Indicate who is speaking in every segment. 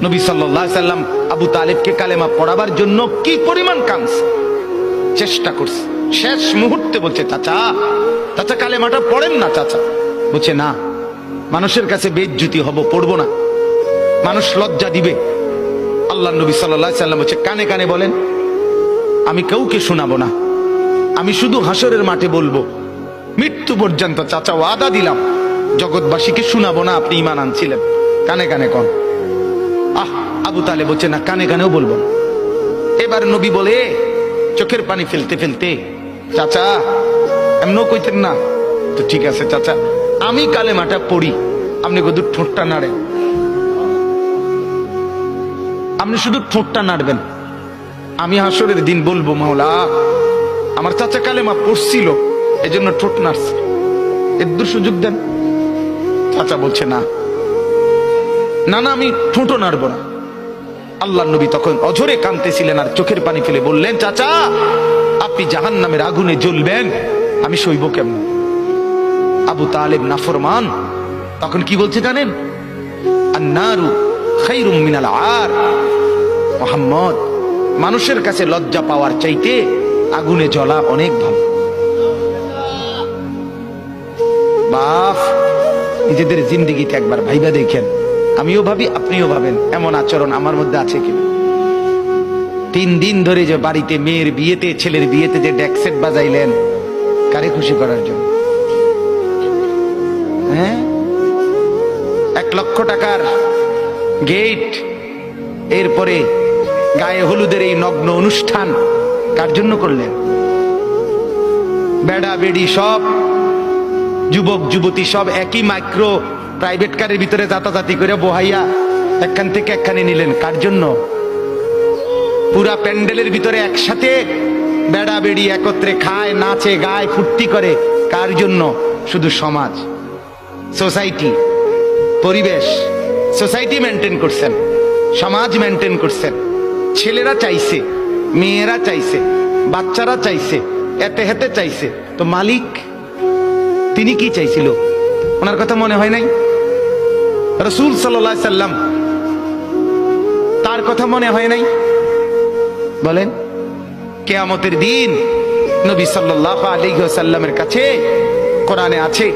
Speaker 1: নবী সাল্লাল্লাহু আলাইহি সাল্লাম আবু তালেবকে কালেমা পড়াবার জন্য কি পরিমাণ কাঁদছে, চেষ্টা করছে। শেষ মুহূর্তে বলছে, চাচা চাচা কালেমাটা পড়েন না চাচা। বলছে না, মানুষের কাছে বেইজ্জতি হব, পড়বো না, মানুষ লজ্জা দিবে। আল্লাহ নবী সাল্লাল্লাহু আলাইহি সাল্লাম বলছে, কানে কানে বলেন, আমি কাউকে শোনাবো না, আমি শুধু হাসরের মাঠে বলবো, মৃত্যু পর্যন্ত চাচা ওয়াদা দিলাম জগৎবাসীকে শোনাবো না আপনি ঈমান আনছিলেন, কানে কানে কন। আবু তালেব বলছে না, কানে কানেও বলবো। এবার নবী বলে চোখের পানি ফেলতে ফেলতে, চাচা এমনও কইতেন না তো, ঠিক আছে চাচা আমি কালেমাটা পড়ি, আপনি শুধু ঠোঁটটা নাড়েন, আপনি শুধু ঠোঁটটা নাড়বেন, আমি হাসরের দিন বলবো মাওলা আমার চাচা কালেমা পড়ছিল এজন্য ঠোঁট নাড়ছে, এর সুযোগ দেন। চাচা বলছে না না না, আমি ঠোঁটও নাড়বো না। আল্লাহ নবী তখন অঝরে কাঁদতেছিলেন আর চোখের পানি ফেলে বললেন, চাচা আপনি জাহান্নামের আগুনে জ্বলবেন, আমি সইব কেমন? আবু তালেব নাফরমান তখন কি বলছে জানেন? আন্নারু খায়রুম মিনাল আর। মুহাম্মদ, মানুষের কাছে লজ্জা পাওয়ার চাইতে আগুনে জ্বলা অনেক ভালো। বাপ, নিজেদের জিন্দেগিতে একবার ভাইবা দেখেন, আমিও ভাবি আপনিও ভাবেন এমন আচরণ আমার মধ্যে আছে কিনা। 3 দিন ধরে যে বাড়িতে মেয়ের বিয়েতে ছেলের বিয়েতে যে ডেকসেট বাজাইলেন, কারে খুশি করার জন্য? হ্যাঁ, 1 লক্ষ টাকার গেট, এরপরে গায়ে হলুদের এই নগ্ন অনুষ্ঠান কার জন্য করলেন? বেড়া বেড়ি সব যুবক যুবতী সব একই মাইক্রো প্রাইভেট কারের ভিতরে যাতাযাতি করে বহাইয়া একখান থেকে একখানে নিলেন, কার জন্য? পুরা প্যান্ডেলের ভিতরে একসাথে বেড়া বেড়ি একত্রে খায়, নাচে, গায়, ফুর্তি করে, কার জন্য? শুধু সমাজ, সোসাইটি, পরিবেশ, সোসাইটি মেনটেন করছেন, সমাজ মেনটেন করছেন। ছেলেরা চাইছে, মেয়েরা চাইছে, বাচ্চারা চাইছে, এতে হেতে চাইছে, তো মালিক তিনি কি চাইছিল? ওনার কথা মনে হয় নাই? রাসূল সাল্লাল্লাহু আলাইহি সাল্লাম তার কথা মনে হয় নাই? বলেন, কিয়ামতের দিন নবী সাল্লাল্লাহু আলাইহি ওয়াসাল্লামের কাছে কোরআনে আছে,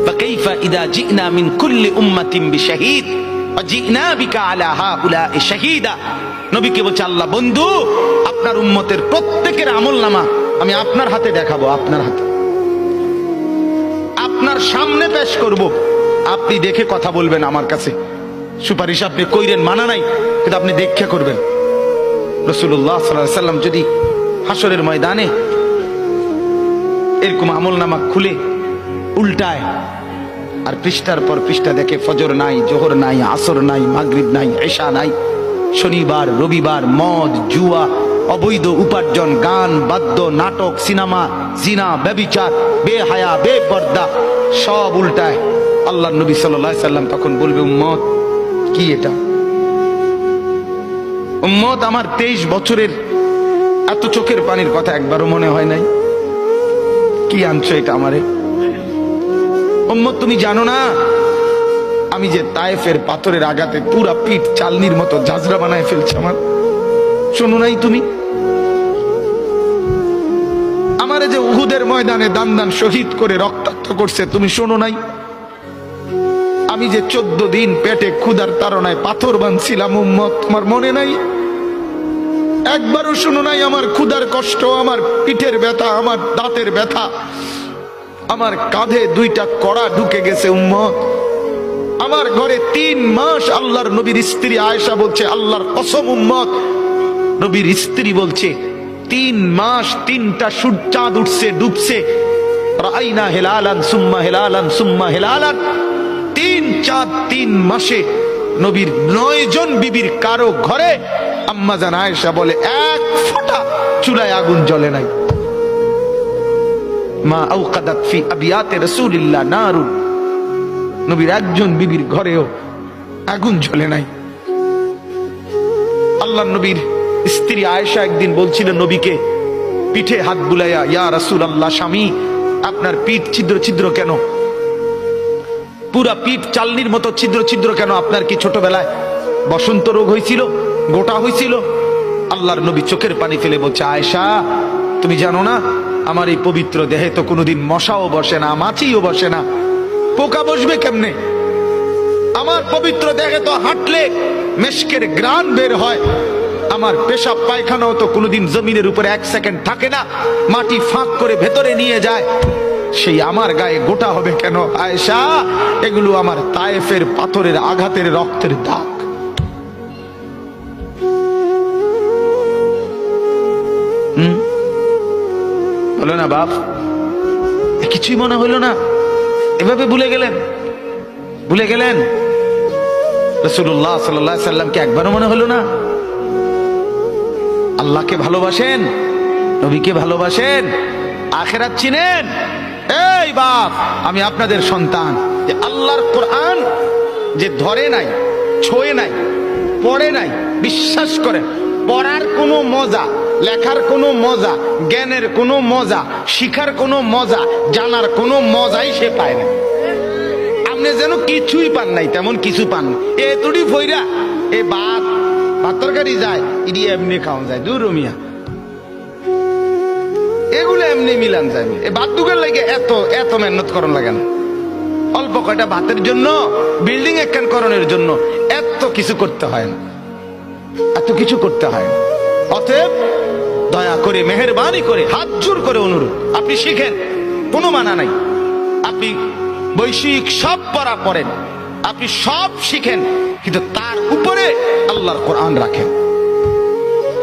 Speaker 1: ফাকাইফা ইযা জিনা মিন কুল্লি উম্মাতিন বিশাহীদ ওয়া জিনা বিকা আলা হাউলা'i শাহীদা। নবীকে বলছে আল্লাহ, বন্ধু আপনার উম্মতের প্রত্যেকের আমলনামা আমি আপনার হাতে দেখাবো, আপনার হাতে, আপনার সামনে পেশ করব, আপনি দেখে কথা বলবেন আমার কাছে, সুপারিশ আপনি কইরেন, মানা নাই, কিন্তু আপনি দেখে করবেন। রাসূলুল্লাহ সাল্লাল্লাহু আলাইহি ওয়াসাল্লাম যদি হাসরের ময়দানে এরকম আমলনামা খুলে উল্টায় আর পৃষ্ঠার পর পৃষ্ঠা দেখে ফজর নাই, জোহর নাই, আসর নাই, মাগরিব নাই, ইশা নাই, শনিবার রবিবার, মদ জুয়া, অবৈধ উপার্জন, গান বাদ্য, নাটক, সিনেমা, জিনা, ব্যভিচার, বেহায়া, বেপর্দা সব উল্টায়। আল্লাহ নবী সাল্লাল্লাহু আলাইহি সাল্লাম তখন বলবে, উম্মত কি এটা? উম্মত, আমার 23 বছরের এত চোখের পানির কথা একবারও মনে হয় নাই? কি আনছো এটা আমারে? উম্মত, তুমি জানো না আমি যে তায়েফের পাথরের আঘাতে পুরা পিঠ চালনির মতো ঝাঁঝরা বানায় ফেলছে আমার? শোনো নাই তুমি? আমারে যে উহুদের ময়দানে দান দান শহীদ করে রক্তাক্ত করছে, তুমি শোনো নাই? আমি যে 14 দিন পেটে ক্ষুধার তাড়নায় পাথর বাঁধছিলাম, উম্মত তোমার মনে নাই? একবারও শোনো নাই আমার ক্ষুধার কষ্ট, আমার পিঠের ব্যথা, আমার দাঁতের ব্যথা, আমার কাঁধে 2টা কড়া ঢুকে গেছে? উম্মত, আমার ঘরে 3 মাস আল্লাহর নবীর স্ত্রী আয়েশা বলছে, আল্লাহর কসম উম্মত, নবীর স্ত্রী বলছে 3 মাস 3টা চাঁদ উঠছে ডুবছে, রাইনা হেলালান সুম্মা হেলালান সুম্মা হেলালান, 3 চাঁদ 3 মাসে নবীর 9 জন বিবির কারো ঘরে আম্মা জান আয়েশা বলে 1 ফোঁটা চুলায় আগুন জ্বলে নাই। মা আওকাদাত ফি আবিয়াতে রাসূলিল্লাহ নারুন, নবীর একজন বিবির ঘরেও আগুন জ্বলে নাই। আল্লাহ নবীর স্ত্রী আয়েশা একদিন বলছিল নবীকে পিঠে হাত বুলাইয়া, ইয়া রাসূলুল্লাহ, স্বামী আপনার পিঠ ছিদ্র ছিদ্র কেন? পুরা পিঠ চালনির মতো ছিদ্র ছিদ্র কেন? আপনার কি ছোটবেলায় বসন্ত রোগ হয়েছিল, গোটা হয়েছিল। আল্লাহর নবী চোখের পানি ফেলে বলছে, আয়েশা তুমি জানো না আমার এই পবিত্র দেহে তো কোনোদিন মশাও বসে না, মাছিও বসে না, পোকা বসবে কেমনে? আমার পবিত্র দেহে তো হাঁটলে মেশকের গ্রান বের হয়, আমার পেশাব পায়খানাও তো কোনোদিন জমিনের উপরে 1 সেকেন্ড থাকে না, মাটি ফাঁক করে ভেতরে নিয়ে যায়, সেই আমার গায়ে গোটা হবে কেন? আয়েশা এগুলো আমার তায়েফের পাথরের আঘাতের রক্তের দাগ। হলো না বাপ? কিছুই মনে হলো না? এভাবে ভুলে গেলেন? ভুলে গেলেন রাসূলুল্লাহ সাল্লাল্লাহু আলাইহি সাল্লামকে একবারও মনে হলো না? আল্লাহকে ভালোবাসেন, নবীকে ভালোবাসেন, আখিরাত চিনেন? এই বাপ, আমি আপনাদের সন্তান, যে আল্লাহর কোরআন যে ধরে নাই, ছোঁয়ে নাই, পড়ে নাই, বিশ্বাস করেন পড়ার কোনো মজা, লেখার কোনো মজা, জ্ঞানের কোনো মজা, শিখার কোনো মজা, জানার কোনো মজাই সে পায় না। আপনি যেন কিছুই পান নাই, তেমন কিছু পান না। এ তুড়ি ফইরা এ ভাত তরকারি যায়, ইডি এমনি খাওয়া যায়, দূর রমিয়া এগুলো এমনি মিলান যায়। এ ভাত দুগের লাগে এত এত মেহনত করন লাগে না। অল্প কয়টা ভাতের জন্য, বিল্ডিং একখান করণের জন্য এত কিছু করতে হয় না, এত কিছু করতে হয় না। অতএব দয়া করে, মেহেরবানি করে, হাত জোর করে অনুরোধ, আপনি শিখেন, কোনো মানা নাই। আপনি বৈষয়িক সব পড়া পড়েন, আপনি সব শিখেন, কিন্তু তার উপরে আল্লাহর কোরআন রাখেন,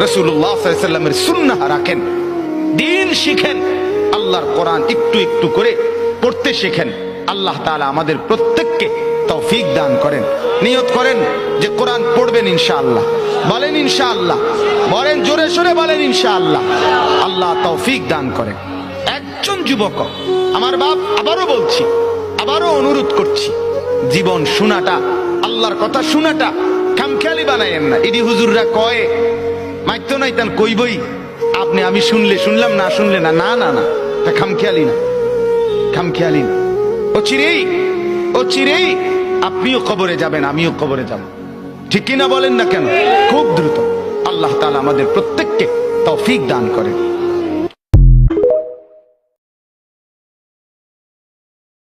Speaker 1: রাসূলুল্লাহ সাল্লাল্লাহু আলাইহি সাল্লামের সুন্নাহ রাখেন, দিন শিখেন, আল্লাহর কোরআন একটু একটু করে পড়তে শেখেন। আল্লাহ তাআলা আমাদের প্রত্যেককে তৌফিক দান করেন। নিয়ত করেন যে কোরআন পড়বেন ইনশাআল্লাহ। বলেন ইনশাআল্লাহ, বলেন জোরে সোরে বলেন ইনশাআল্লাহ। আল্লাহ তৌফিক দান করেন। একজন যুবক, আমার বাপ, আবারও বলছি, আবারও অনুরোধ করছি, জীবন শোনাটা, আল্লাহর কথা শোনাটা খামখেয়ালি বানায়েন না। ইডি হুজুররা কয় মাইতো নাই তান কইবই, আপনি আমি শুনলে শুনলাম, না শুনলে না, না না না, তা খামখেয়ালি না, খামখেয়ালি না। ও চিরেই আপনিও কবরে যাবেন, আমিও কবরে যাব, ঠিক কিনা বলেন না কেন? খুব দ্রুত। আল্লাহ তাআলা আমাদের প্রত্যেককে তৌফিক দান করেন।